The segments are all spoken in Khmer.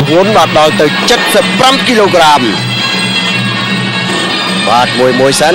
ធ្ងន់បាទដល់ទៅ75គីឡូក្រាមបាទមួយសិន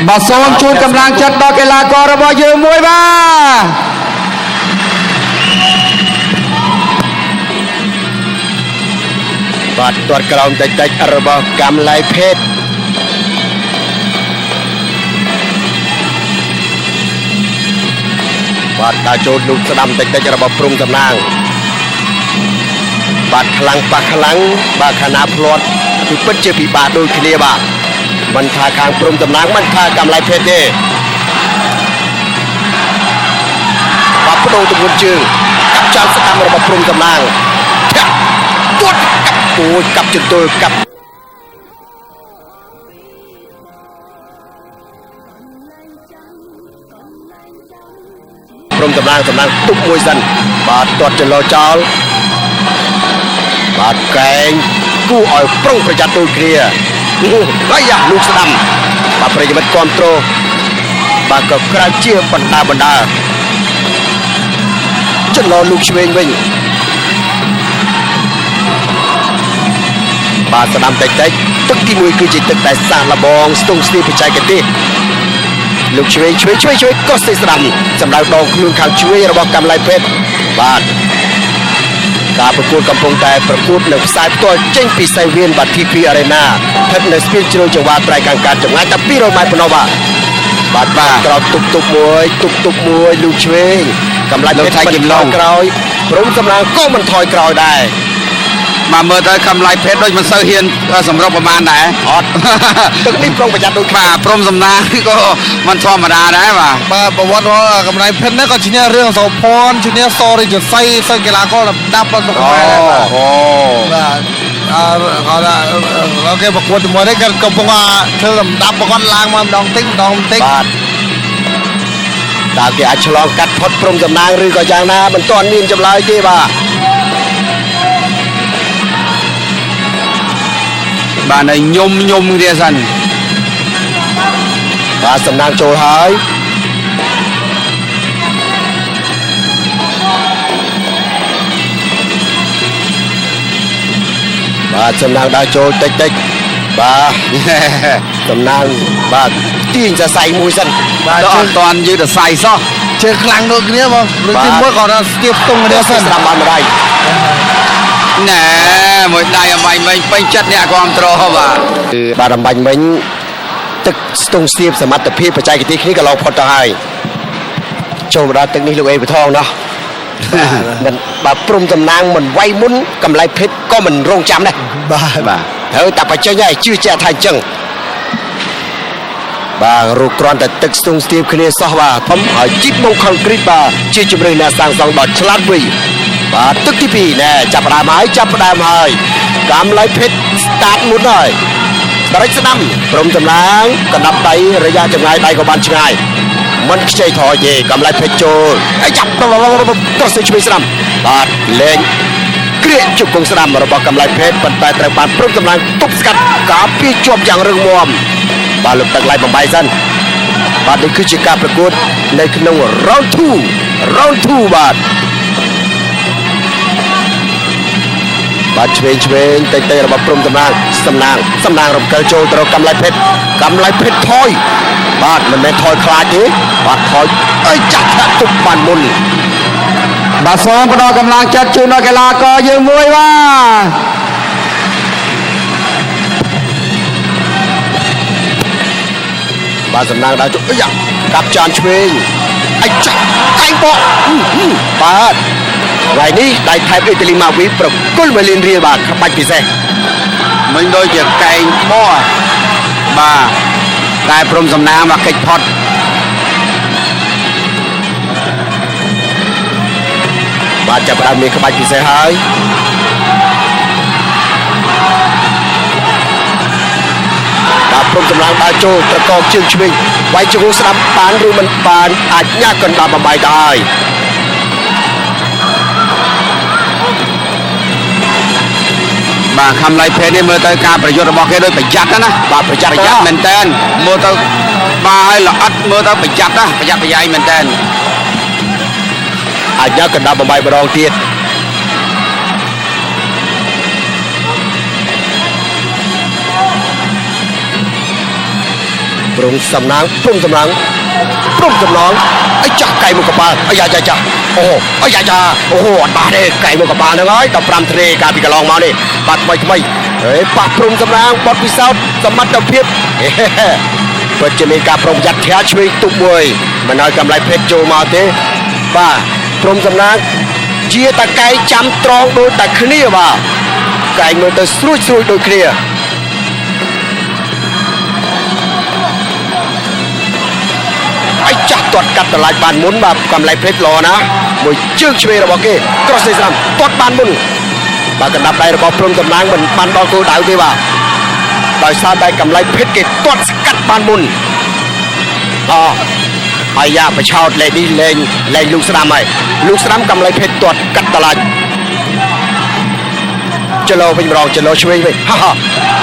បាទសូមជូនកម្លាំងចិត្តដល់កីឡាកររបស់យើងមួយបាទទាត់ក្រោមតិចរបស់កំឡៃភេទបាទដល់ចូលលូកស្ដាំតិចរបស់ព្រំតំណាងបាទខ្លាំងប៉ះខ្លាំងបាទខាណាផ្លាត់គឺពិតជាពិបាកដូចគ្នាបាទមិនថាខាងព្រំតំណាងមិនថាកំឡៃភេទទេបាទបដូរទម្ងន់ជើងកាប់ចាល់ស្ដាំរបស់ព្រំតំណាងធាក់ទាត់កាប់អូយកាប់ជន្ទល់កាប់ព្រំតំណាងទុកមួយសិនបាទទាត់ចន្លោចោលបាទកែងគូឲ្យប្រុងប្រយ័ត្នដូចគ្នាហើយយ៉ាលូកស្ដាំបាទប្រិយមិត្តគ្រប់គ្រងបាទក៏ក្រៅជាបណ្ដាចន្លោលូកឆ្វេងវិញបាទស្ដាំតិចទឹកទី1គឺជាទឹកដែលសាកល្បងស្ទង់ស្ទាបបច្ចេកទេសលោកឆ្វេងក៏ស្ទះស្ដាំសម្ដៅដងខ្លួនខាងឆ្វេងរបស់កំឡៃភេទបាទការប្រកួតកំពុងតែប្រកួតនៅផ្សាយផ្ទាល់ចេញពីសៃវៀនបាទ TP Arena ស្ថិតនៅស្ពានជ្រោយចង្វាត្រៃខាងកើតចម្ងាយតែ200ម៉ែត្រប៉ុណ្ណោះបាទក្រោយទុកមួយលូកឆ្វេងកំឡៃភេទថៃគីឡូក្រោយព្រមសម្រាប់ក៏មិនថយក្រោយដែរមកមើលទៅកំឡៃភេទដូចមិនសូវហ៊ានសម្រុកប្រមាណដែរអត់ទឹកនេះប្រុងប្រយ័ត្នដូចបាទព្រមសំណាងក៏មិនធម្មតាដែរបាទប្រវត្តិរបស់កំឡៃភេទនេះក៏ឈ្នះរឿងសោភ័ណ្ឌឈ្នះសរិទ្ធស័យសិស្សកីឡាករដាប់របស់សុខខ្មែរដែរបាទបាទគាត់គេប្រកួតជាមួយនេះគាត់កំពុងធ្វើសម្ដាប់គាត់ឡើងមកម្ដងតិចបាទតើគេអាចឆ្លងកាត់ផុតព្រំតំណាងឬក៏យ៉ាងណាមិនទាន់មានចម្លើយទេបាទបាទនៅញុំគ្នាសិនបាទសំណាងចូលហើយបាទសំណាងដើរចូលតិចបាទសំណាងបាទទាញសរសៃមួយសិនបាទអត់តាន់យឺតសរសៃសោះជើងខ្លាំងដូចគ្នាបងឬទីមួយក៏ស្ទាបស្ទង់គ្នាសិនស្ដាប់បានម្ដាយណែមួយដៃអំបញ្ញមិញពេញចិត្តអ្នកគ្រប់គ្រងបាទអំបញ្ញមិញទឹកស្ទង់ស្ទាបសមត្ថភាពបច្ចេកទេសគ្នាក៏ឡងផុតទៅហើយចូលមកដល់ទឹកនេះលោកអេបថងណោះមិនបាទព្រំតំណាងមិនវាយមុនកំឡៃភេទក៏មិនរងចាំដែរបាទហើយតែបច្ចេកទេសជឿជាក់ថាអញ្ចឹងបាទរូបគ្រាន់តែទឹកស្ទង់ស្ទាបគ្នាសោះបាទធំហើយជីបមកខនគ្រីតបាទជាជំរឿនអ្នកសាងសង់ដ៏ឆ្លាតវៃបាទទឹកទី2ណែចាប់ផ្ដើមហើយកំឡៃភេទស្តាតមុនហើយបរិចស្ដាំព្រមតំណាងកណ្ដាប់ដៃរយៈចម្ងាយដៃក៏បានឆ្ងាយមិនខ្ចីថយទេកំឡៃភេទចូលហើយចាប់ក៏សេឆ្វេងស្ដាំបាទលេងគ្រាកជុកគង់ស្ដាំរបស់កំឡៃភេទប៉ុន្តែត្រូវបានព្រមតំណាងទប់ស្កាត់ការពារជាប់យ៉ាងរឹងមាំបាទលោកទឹកឡៃបំបីសិនបាទនេះគឺជាការប្រកួតនៅក្នុង round 2 បាទឆ្វេងតិចរបស់ព្រំតំណាងសំណាងរំកិលចូលទៅរកកំឡៃភេទថយបាទមិនមែនថយខ្លាចទេបាទថយអើយចាក់ធាក់ទុកបានមុនបាទសូមផ្ដល់កម្លាំងចិត្តជូនដល់កីឡាករយើងមួយបាទសំណាងដើរចូលអីយ៉ាកាប់ចានឆ្វេងអីចាក់កែងបកបាទថ្ងៃនេះដៃថែបអ៊ីតាលីម៉ាវីប្រគល់វេលានរៀលបាទក្បាច់ពិសេសមិញដូចជាកែងបោះបាទតែព្រំសំណាងមកកិច្ចផុតបាទចាប់ផ្ដើមមានក្បាច់ពិសេសហើយបាទព្រំសំណាងដើរចូលត្រកកជើងឆ្វេងវាយជង្គង់ស្ដាប់បានឬមិនបានអាចញ៉ាក់កណ្ដាប់បំបីដែរបាទកំឡៃភេទនេះមើលទៅការប្រយុទ្ធរបស់គេដូចប្រយ័ត្នណាបាទប្រយ័ត្នមែនតើមើលទៅបាទឲ្យល្អិតមើលទៅប្រយ័ត្នណាប្រយ័ត្នប្រយែងមែនតើ អាចញ៉ាំកណ្ដាប់បំបីម្ដងទៀតព្រមសំណាងព្រមសំឡងអីចាស់កៃមកកប៉ាល់អាយ៉ាចាអូអាយ៉ាចាអូអត់បានទេកៃមកកប៉ាល់ហ្នឹងហើយ15ទ្រេកាលពីកន្លងមកនេះបាទថ្មីហេប៉ះព្រមសំឡាងបត់ពិសោធន៍សមត្ថភាពពិតជាមានការប្រុងប្រយ័ត្នធាឆ្វេងទុកមួយមិនឲ្យកម្លៃភេទចូលមកទេបាទព្រមសំឡាងជាតកែចាំត្រង់ដូចតែគ្នាបាទកែមើលទៅស្រួចដូចគ្នាអីចាស់ទាត់កាត់តម្លាច់បានមុនបាទកំឡៃភេទល្អណាមួយជើងឆ្វេងរបស់គេ cross ស្រាំទាត់បានមុនបាទកណ្ដាប់ដៃរបស់ព្រំតំណាងមិនបានដល់គោលដៅទេបាទដោយសារតែកំឡៃភេទគេទាត់ស្កាត់បានមុនអាយ៉ាបឆោតលេងនេះលេងលោកស្រាំហើយលោកស្រាំកំឡៃភេទទាត់កាត់តម្លាច់ចលោវិញម្ដងចលោឆ្វេងវិញ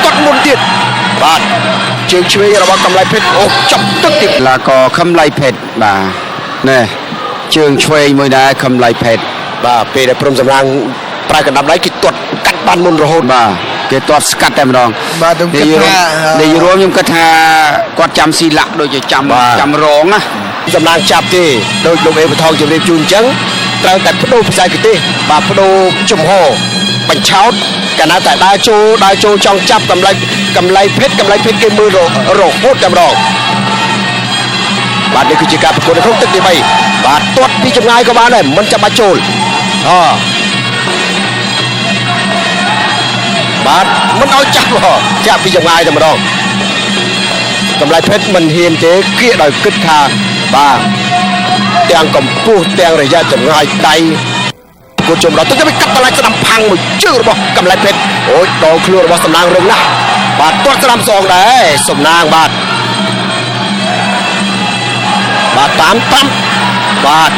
ទាត់មុនទៀតបាទជើងឆ្វេងរបស់កំឡៃភេទអូចាប់ទឹកទៀតឡាកខំឡៃភេទបាទនេះជើងឆ្វេងមួយដែរខំឡៃភេទបាទពេលដែលព្រំសម្រាំងប្រើកណ្ដាប់ដៃគេទាត់កាត់បានមុនរហូតបាទគេទាត់ស្កាត់តែម្ដងបាទខ្ញុំគិតថានេះរួមខ្ញុំគិតថាគាត់ចាំស៊ីលាក់ដូចជាចាំរងណាសម្រាំងចាប់ទេដូចលោកអេបថងជម្រាបជូនអញ្ចឹងត្រូវតែបដូរបច្ចេកទេសបាទបដូរចំហបញ្ឆោតកាលណាតែដើរចូលចង់ចាប់កំឡៃភេទគេមើលរហូតតែម្ដងបាទនេះគឺជាការប្រកួតនៅក្នុងទឹកទី3បាទទាត់ពីចម្ងាយក៏បានដែរមិនចាំបាច់ចូលបាទមិនឲ្យចាប់ពីចម្ងាយតែម្ដងកំឡៃភេទមិនហ៊ានទេគៀកដោយគិតថាបាទទាំងកម្ពស់ទាំងរយៈចម្ងាយដៃគូជុំដល់ទៅគេកាត់តម្លាច់ស្ដាំផាំងមួយជើងរបស់កំឡៃភេទអូយដល់ខ្លួនរបស់សំណាងរឹងណាស់បាទទាត់ស្ដាំសងដែរសំណាងបាទតាមបាទ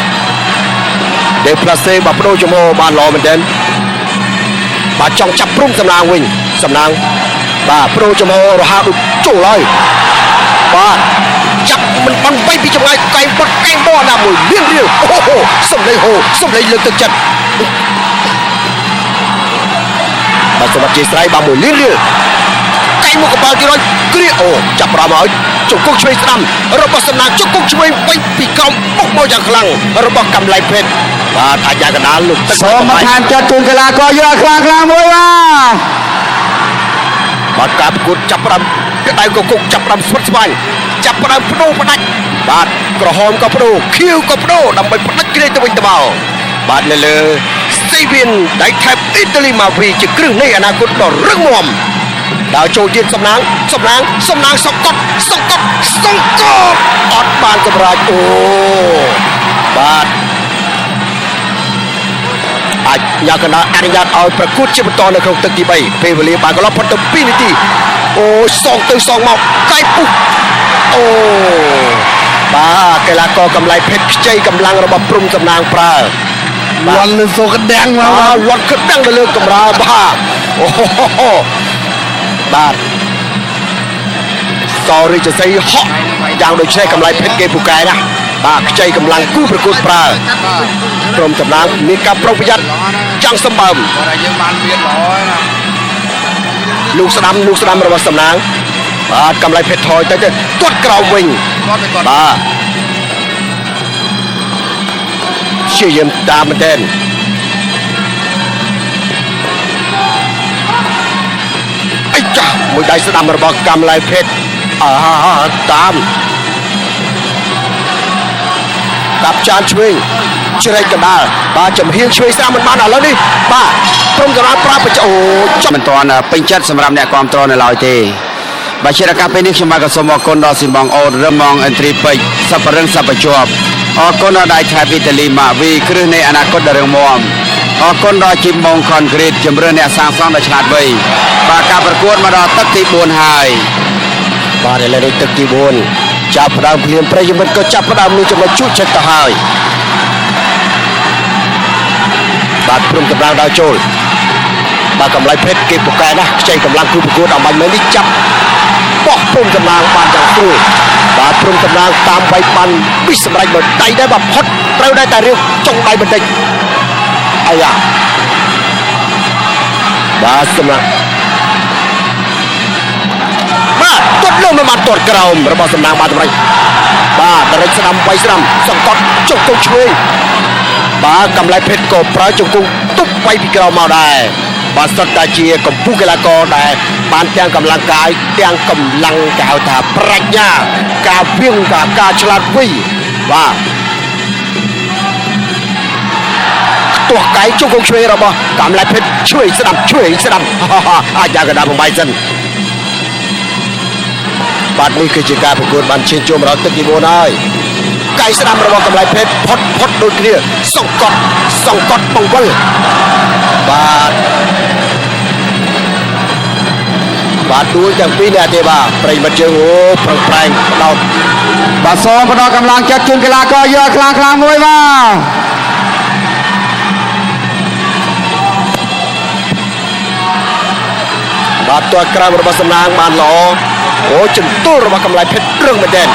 ដេផ្លាសេបាទបដូរចំហបានល្អមែនទែនបាទចង់ចាប់ព្រំសំណាងវិញសំណាងបាទបដូរចំហរហ័សដូចចូលហើយបាទចាប់មិនបានបីពីចម្ងាយកែងបត់កែងបោះណាមួយលៀងរៀលអូហូសំលេងលើកទឹកចិត្តបាទសម្រាប់ជាស្រ័យបាទមួយលៀងរៀលកែងមកកប៉ាល់ទីរយគ្រាអូចាប់ប្រាំហើយជង្គង់ឆ្វេងស្ដាំរបស់សំណាងជង្គង់ឆ្វេងវិញពីក្រោមបុកមកយ៉ាងខ្លាំងរបស់កំឡៃភេទបាទអាយ៉ាកណ្ដាលលោកទឹកសូមបន្ថែមចិត្តជូនកីឡាករយកខ្លាំងមួយបាទការប្រកួតចាប់ផ្ដើមក្តៅកគុកចាប់ផ្ដើមស្វិតស្វាញចាប់ផ្ដើមបដូរផ្ដាច់បាទក្រហមក៏បដូរខៀវក៏បដូរដើម្បីផ្ដាច់គ្នាទៅវិញទៅមកបាទនៅលើស៊ីវីនដៃថែបអ៊ីតាលីម៉ាវីជាគ្រឹះនៃអនាគតដ៏រឹងមាំដល់ចូលទៀតសំណាងសង្កត់អត់បានសម្រាប់អូបាទអាចញ៉ាំកណ្ដាលអនុញ្ញាតឲ្យប្រកួតជាបន្តនៅក្នុងទឹកទី3ពេលវេលាបានកន្លងផុតទៅ2នាទីអូសងទៅសងមកកែពុះអូបាទកីឡាករកំឡៃភេទខ្ចីកម្លាំងរបស់ព្រំសំណាងប្រើលាន់លើសូកដាំងមកលាន់ក្តាំងទៅលើកម្រាលបាទអូបាទសរិជស័យហក់យ៉ាងដូចនេះកម្លៃភេទគេពូកែណាបាទខ្ចីកម្លាំងគូប្រកួតប្រើក្រុមចម្លាងមានការប្រុងប្រយ័ត្នចង់សម្បើមយើងបានមានល្អណាលោកស្ដាំរបស់សំណាងបាទកម្លៃភេទថយទៅទាត់ក្រោមវិញបាទជាយាមតាមមែនទែនអីចាស់មួយដៃស្ដាំរបស់កម្លៃភេទតាមកាប់ចានឆ្វេងជ្រែកកណ្ដាលបាទចំហៀងឆ្វេងស្ដាំមិនបានឥឡូវនេះបាទព្រមកណ្ដាលប្រើបច្អូចាប់មិនទាន់ពេញចិត្តសម្រាប់អ្នកគាំទ្រនៅឡើយទេបាទជារកាពេលនេះខ្ញុំបាទក៏សូមអរគុណដល់ស៊ីម៉ងអូរឹមម៉ងអេនទ្រីពេជ្រសពរឹងសពជាប់អរគុណដល់ដៃថែបអ៊ីតាលីម៉ាវីគ្រឹះនៃអនាគតដ៏រឹងមាំអរគុណដល់ជីមម៉ងខនក្រីតជំរឿនអ្នកសាងសង់ដ៏ឆ្លាតវៃបាទការប្រកួតមកដល់ទឹកទី4ហើយបាទឥឡូវនេះទឹកទី4ចាប់ផ្ដើមភ្លាមប្រិយមិត្តក៏ចាប់ផ្ដើមមានចំណុចជក់ចិត្តទៅហើយបាទព្រមកម្លាំងដល់ចូលបាទកម្លាំងភេទគេពូកែណាស់ខ្ចីកម្លាំងគូប្រកួតអំបញ្ញនេះចាប់ បោះព្រំតំណាងបានយ៉ាងស្រួលបាទព្រំតំណាងតាមវាយបានពីសម្រាប់មកដៃដែរបាទផុតត្រូវដែរតែរៀបចុងដៃបន្តិចអាយ៉ាបាទសម្រាប់បាទទាត់លោកមកទាត់ក្រោមរបស់តំណាងបានសម្រាប់បាទដរិចស្ដាំវាយស្ដាំសង្កត់ចុកទៅឆ្វេងបាទកម្លៃភេទក៏ប្រើជង្គង់ទប់វាយពីក្រោមមកដែរបាទសុទ្ធតែជាកម្ពុជាកីឡាករដែលបានទាំងកម្លាំងកាយទាំងកម្លាំងគេហៅថាប្រាជ្ញាការវៀងការឆ្លាតវៃបាទទោះកាយជង្គង់ឆ្វេងរបស់កម្លៃភេទឆ្វេងស្ដាំអាចយ៉ាងកណ្ដាលបំបីសិនបាទនេះគឺជាការប្រកួតបានឈានចូលមកដល់ទឹកទី4ហើយកាយស្ដាំរបស់កម្លៃភេទផុតដូចគ្នាសង្កត់បង្វិលបាទដួលទាំងពីរនេះទេបាទប្រិមិត្តយើងអូប្រឹងប្រែងដោតបាទសូមផ្ដល់កម្លាំងចិត្តជូនកីឡាករយកខ្លាំងមួយបាទទាត់ក្រោមរបស់សំណាងបានល្អអូចន្ទុលរបស់កម្លៃភេទរឹងមែនទែន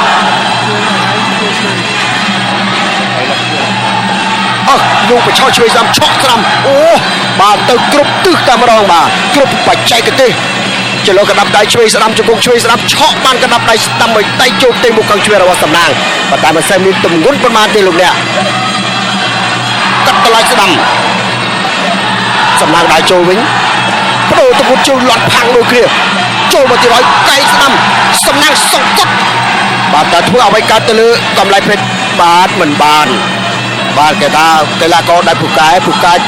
យកបឆោឆ្វេងស្ដាំឆក់ស្ដាំអូបាទទៅគ្រប់ទិសតែម្ដងបាទគ្រប់បច្ចេកទេសចលនាកណ្ដាប់ដៃឆ្វេងស្ដាំជង្គង់ឆ្វេងស្ដាំឆក់បានកណ្ដាប់ដៃស្ដាំឲ្យដៃចូលទៅមុខខាងឆ្វេងរបស់សំណាងប៉ុន្តែមិនសូវមានទម្ងន់ប៉ុន្មានទេលោកអ្នកកាត់តឡាយស្ដាំសំណាងដៃចូលវិញបដូរទម្ងន់ចូលលាត់ផាំងដូចគ្នាចូលមកទីរយកៃស្ដាំសំណាងសង្កត់បាទតែធ្វើអ្វីកើតទៅលើកម្លៃភេទបាទមិនបានបាទគេថាកីឡាករដែលពូកែ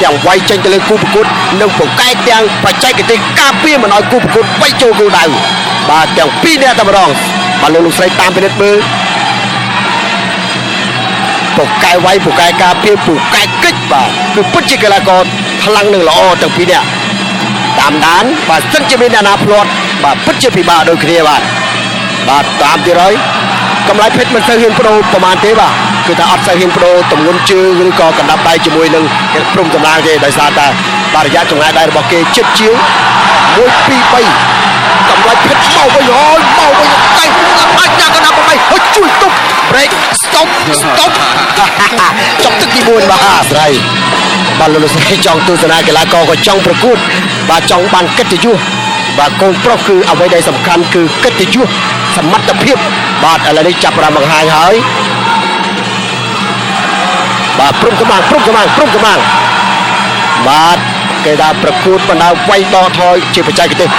ទាំងវាយចេញទៅលើគូប្រកួតនិងពូកែទាំងបច្ចេកទេសការពារមិនឲ្យគូប្រកួតវាយចូលគោលដៅបាទទាំងពីរនាក់តែម្ដងបាទលោកស្រីតាមពិនិត្យមើលពូកែវាយពូកែការពារពូកែគិចបាទគឺពិតជាកីឡាករខ្លាំងនិងល្អទាំងពីរនាក់តាមដានបាទសិនជាមានអ្នកណាភ្លាត់បាទពិតជាពិបាកដូចគ្នាបាទតាមទៀតហើយកម្លៃភេទមិនសូវហ៊ានបដូរប្រមាណទេបាទគឺថាអត់សូវហ៊ានបដូរទម្ងន់ជើងឬក៏កណ្ដាប់ដៃជាមួយនឹងព្រំតម្លាងទេដោយសារតែបាទរយៈចម្ងាយដៃរបស់គេជិតជាង1 2 3កម្លៃភេទមកវិញតែអាចដាក់កណ្ដាប់បំបីហើយជួយទប់ break stop ចុកទឹកទី4បាទស្រីបាទលោកស្រីចង់ទស្សនាកីឡាករក៏ចង់ប្រកួតបាទចង់បានកិត្តិយសបាទកូនប្រុសគឺអ្វីដែលសំខាន់គឺកិត្តិយសសមត្ថភាពបាទឥឡូវនេះចាប់ផ្ដើមបង្ហាញហើយបាទព្រំកម្លាំងបាទគេថាប្រកួតបណ្ដាវាយដកថយជាបច្ចេកទេស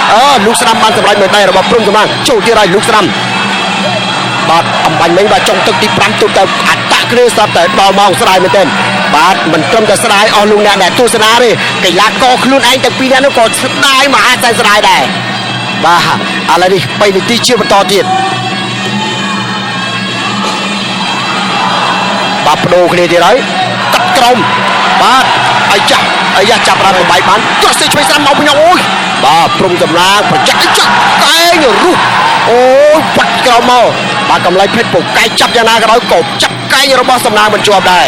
លោកស្ដាំបានសម្រេចមួយដៃរបស់ព្រំកម្លាំងចូលទៀតហើយលោកស្ដាំបាទអំបញ្ញមិញបាទចុងទឹកទី5ទុកទៅអត្តគ្នាស្រាប់តែដល់ម៉ោងស្ដាយមែនទែនបាទមិនត្រឹមតែស្ដាយអស់លោកអ្នកដែលទស្សនាទេកីឡាករខ្លួនឯងទាំងពីរនាក់នោះក៏ស្ដាយមហាតែស្ដាយដែរបាទឥឡូវនេះ3នាទីជាបន្តទៀតបាទបដូរគ្នាទៀតហើយកាត់ក្រោមបាទអាយ៉ាចាប់បានបំបីបានទោះសេឆ្វេងស្ដាំមកខ្ញុំអូយបាទព្រំតម្លាងប្រចាំចាក់តែងរុះអូយបាត់ក្រោមមកបាទកម្លៃភេទពូកែចាប់យ៉ាងណាក៏ដោយក៏ចាប់កែងរបស់សំណាងមិនជាប់ដែរ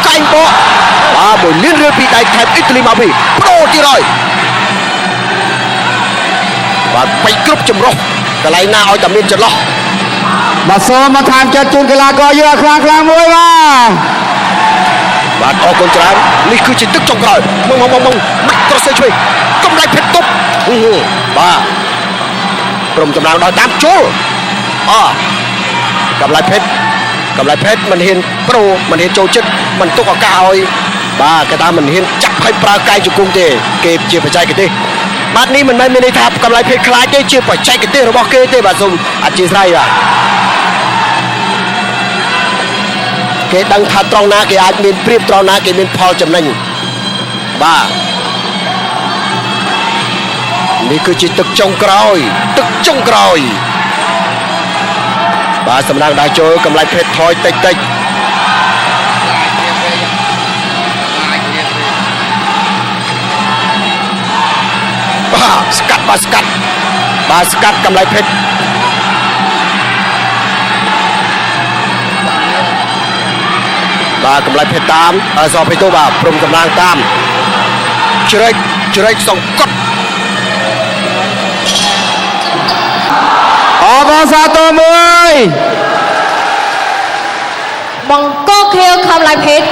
កែងបោះបាទមួយលៀនរឿពីដៃខេតអ៊ីតាលីមកវិញបដូរទៀតហើយបាទបែកគ្រប់ចម្រោះកន្លែងណាឲ្យតែមានចន្លោះបាទសូមមកថែមចិត្តជូនកីឡាករយកខ្លាំងមួយបាទអរគុណច្រើននេះគឺជាទឹកចុងក្រោយមកមិនក្រសេឆ្វេងកម្លៃភេទទប់បាទព្រមតម្លងដល់តាមចូលកម្លៃភេទមិនហ៊ានប្រូមិនហ៊ានចូលចិត្តមិនទុកឱកាសឲ្យបាទគេថាមិនហ៊ានចាប់ឲ្យប្រើកាយជង្គង់ទេគេជាបច្ចេកទេសបាទនេះមិនមែនមានន័យថាកម្លៃភេទខ្លាចទេជាបច្ចេកទេសរបស់គេទេបាទសូមអធិស្ឋានបាទគេដឹងថាត្រង់ណាគេអាចមានព្រៀបត្រង់ណាគេមានផលចំណេញបាទនេះគឺជាទឹកចុងក្រោយបាទសម្ដៅដៃចូលកម្លៃភេទថយតិចបាទស្កាត់កម្លៃភេទបាទកម្លៃភេទតាមសភេទបាទព្រំកម្លាំងតាមជ្រែកសង្កត់ បងសាទរមួយ Mong có kêu không lại phết